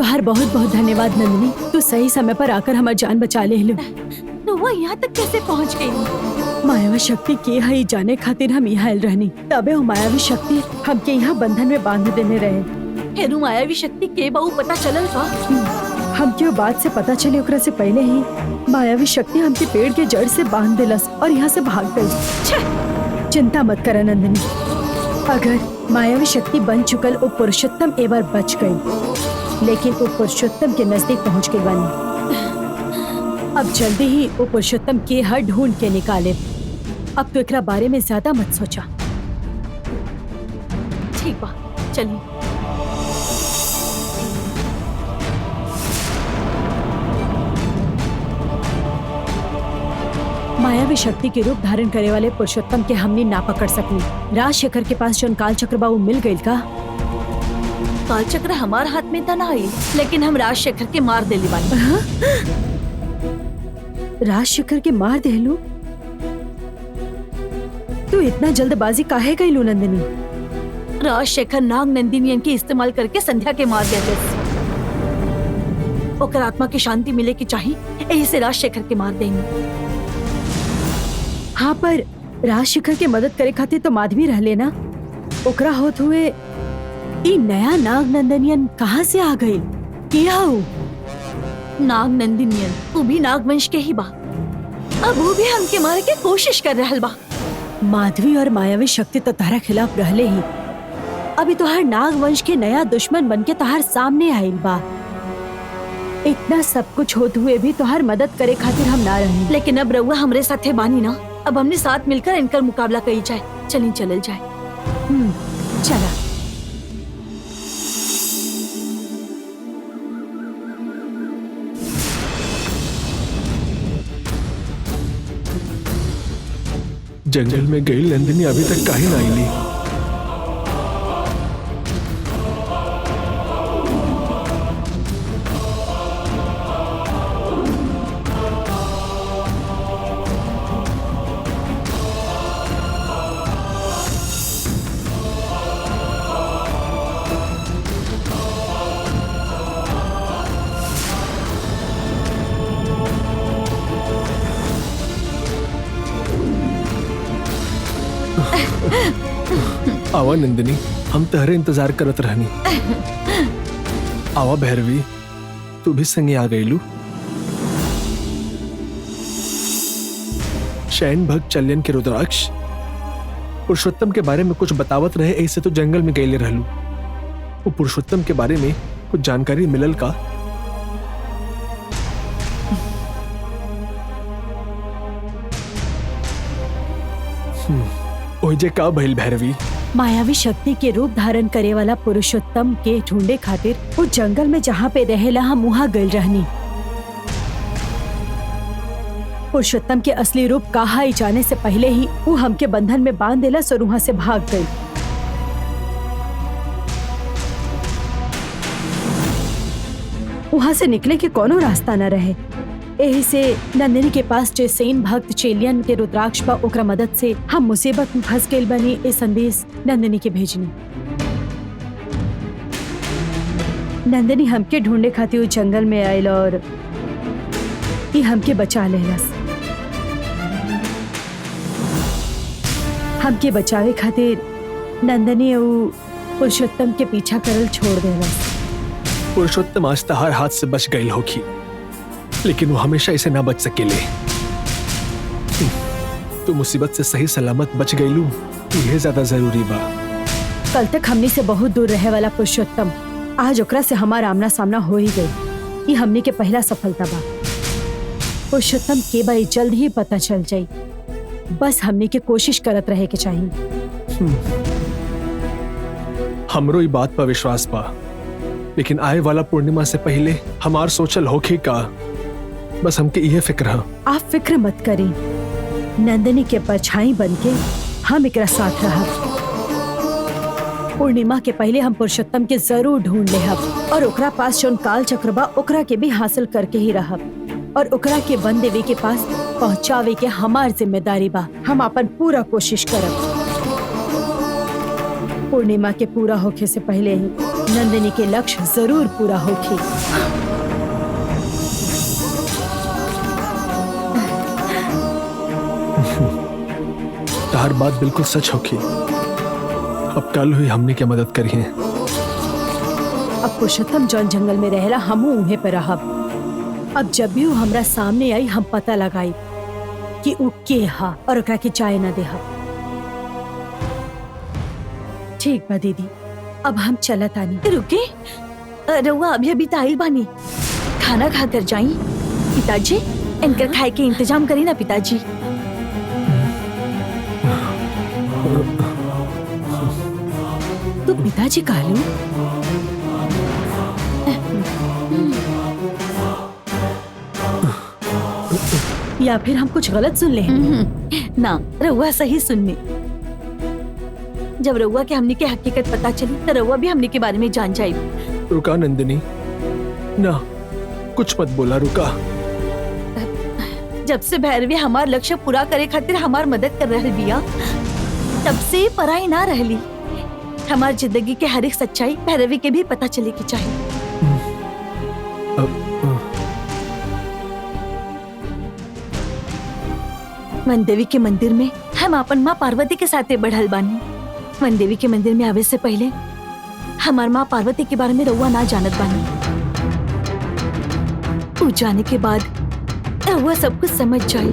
तुहार बहुत बहुत धन्यवाद नंदिनी, तू सही समय पर आकर हमार जान बचा ले लो। तो वो यहाँ तक कैसे पहुँच गई? मायावी शक्ति के हई जाने खातिर हम यहाँ आयल रहनी, तबे वो मायावी शक्ति हमके यहाँ बंधन में बांध देने रहे। हेरू मायावी शक्ति के बहु पता चलल का? हमके वो बात से पता चले ओकरा से पहले ही मायावी शक्ति हमके पेड़ के जड़ से बांध दिलस और यहाँ से भाग गई। चिंता मत कर नंदिनी, अगर मायावी शक्ति बन चुकल वो पुरुषोत्तम एक बार बच गई, लेकिन वो पुरुषोत्तम के नजदीक पहुँच गई बानी। अब जल्दी ही वो पुरुषोत्तम के हर ढूंढ के निकाले। अब तो एकरा बारे में ज्यादा मत सोचा। ठीक बा, चलिए। मायावी शक्ति के रूप धारण करे वाले पुरुषोत्तम के हमने ना पकड़ सकनी। राजशेखर के पास जौन काल चक्र बाबू मिल गई का? काल चक्र हमार हाथ में था ना आई, लेकिन हम राजशेखर के मार देली बानी। राजशेखर के मार देलू? तू इतना जल्दबाजी काहे कइलू नंदिनी? राजशेखर नाग नंदिनियन के इस्तेमाल करके संध्या के मार दिया। ओकर आत्मा की शांति मिले की चाहिए, यही से राजशेखर के मार देंगे। हाँ, पर राजशेखर के मदद करे खातिर तो माधवी रहले ना। ओकरा होत हुए ई नया नाग नंदनियन कहाँ से आ गई? क्या हो? नाग नंदिनियन वो भी नागवंश के ही बा। अब वो भी हमके मारे के कोशिश कर रहल बा। माधवी और मायावी शक्ति तो तारा खिलाफ रहले ही, अभी तोहार नागवंश के नया दुश्मन बन के तोहार सामने आइल बा। इतना सब कुछ होते हुए भी तोहार मदद करे खातिर हम ना रही। लेकिन अब रउआ हमरे साथे बानी ना, अब हमने साथ मिलकर इनका मुकाबला करी जाए। चलिए चलल जाए। चला। जंगल में गई नंदिनी अभी तक काहे ना आईली? आवा नंदिनी, हम तहरे इंतजार करत रहनी। आवा भैरवी, तू भी संगे आ गईलू। शयन भक्त चल्यान के रुद्राक्ष पुरुषोत्तम के बारे में कुछ बतावत रहे, ऐसे तो जंगल में गईले रहलू। वो पुरुषोत्तम के बारे में कुछ जानकारी मिलल का? ओजे का भइल भैरवी? मायावी शक्ति के रूप धारण करे वाला पुरुषोत्तम के ढूंढे खातिर वो जंगल में जहाँ पे रहेला हम वहाँ गइल रहनी। पुरुषोत्तम के असली रूप कहा ही जाने से पहले ही वो हमके बंधन में बांध देला और वहाँ से भाग गई। वहाँ से निकले के कोनो रास्ता न रहे। यही से नंदिनी के पास जे सेन भक्त चेलियन के रुद्राक्ष बा, ओकरा मदद से हम मुसीबत में फंस गइल बनी। ए संदेश नंदिनी के भेजनी। नंदिनी हमके ढूंढे खातिर जंगल में आयल और ये हमके बचा लेलस। हमके बचावे खातिर नंदिनी वो पुरुषोत्तम के पीछा करल छोड़ देलस। पुरुषोत्तम आज तहार हाथ से बच गई होगी, लेकिन वो हमेशा इसे ना बच सकेले। तू मुसीबत से सही सलामत बच गईलू, यह ज्यादा जरूरी बा। कल तक हमनी से बहुत दूर रहे वाला पुरुषोत्तम आज ओकरा से हमारा आमना सामना हो ही गई। ये हमनी के पहला सफलता बा। पुरुषोत्तम के बारे जल्द ही पता चल जाई, बस हमनी के कोशिश करत रहे के चाहिए। हमरो ई बात पर विश्वास बा, लेकिन आए वाला पूर्णिमा से पहले हमार सोचल होखे का, बस हमके यह फिक्र है। आप फिक्र मत करी, नंदिनी के परछाई बनके हम एकरा साथ रहब। पूर्णिमा के पहले हम पुरुषोत्तम के जरूर ढूंढ लेहब और ओकरा पास जौन काल चक्र बा ओकरा के भी हासिल करके ही रहब और ओकरा के बन देवी के पास पहुंचावे के हमार जिम्मेदारी बा। हम अपन पूरा कोशिश करब। पूर्णिमा के पूरा होखे से पहले ही नंदिनी के लक्ष्य जरूर पूरा होखी। तार बात बिल्कुल सच होगी। अब कल हुई हमने क्या मदद करी है। अब पुरुषोत्तम जौन जंगल में रहेला हमू उहे पे रहब। अब जब भी वो हमरा सामने आई हम पता लगाई कि उ के हा और ओकरा के जाए न देहब। ठीक बा दीदी, अब हम चलत आनी। रुके, रउआ अभी अभी ताइल बानी, खाना खाकर जाई। पिताजी इनकर खाए के इंतजाम करी ना पिताजी। तो पिताजी कहलू या फिर हम कुछ गलत सुन ले हैं? ना, रउआ सही सुनने। जब रउआ के हमनी के हकीकत पता चली तो रउआ भी हमनी के बारे में जान जाई। रुका नंदिनी, ना कुछ मत बोला, रुका। जब से भैरवी हमार लक्ष्य पूरा करे खातिर हमार मदद कर रहल बिया, तब से पराई ना रहली। हमार जिंदगी के हर एक सच्चाई भैरवी के भी पता चले की चाहिए। वन देवी के मंदिर में हम अपन माँ पार्वती के साथे बढ़ल बानी। वन देवी के मंदिर में आवे से पहले हमार माँ पार्वती के बारे में रउआ ना जानत बानी। उ जाने के बाद रउआ सब कुछ समझ जाई।